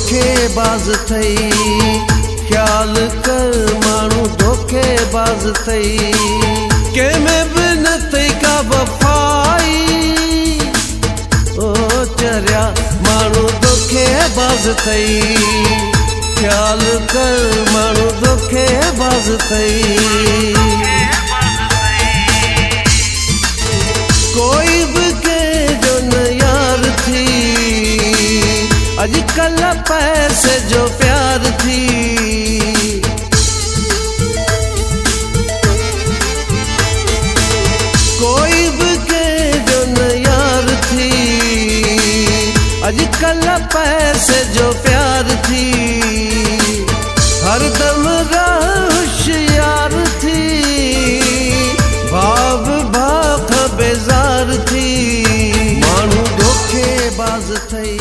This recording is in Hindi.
धोखेबाज़ थई। ख्याल कर माण्हू धोखेबाज़ थई। कंहिंमें बि न थई का वफ़ाई। ओ चरिया माण्हू धोखेबाज़ थई। ख्याल कर माण्हू धोखेबाज़ थई। कोई भी कंहिंजो न यार थी। अॼुकल्ह पैसे जो प्यार थी। कोई भी कंहिंजो न यार थी। अॼुकल्ह पैसे जो प्यार थी। हरदम होशियार थी। भाव भाख बेज़ार थी। माण्हू धोखेबाज़ थई।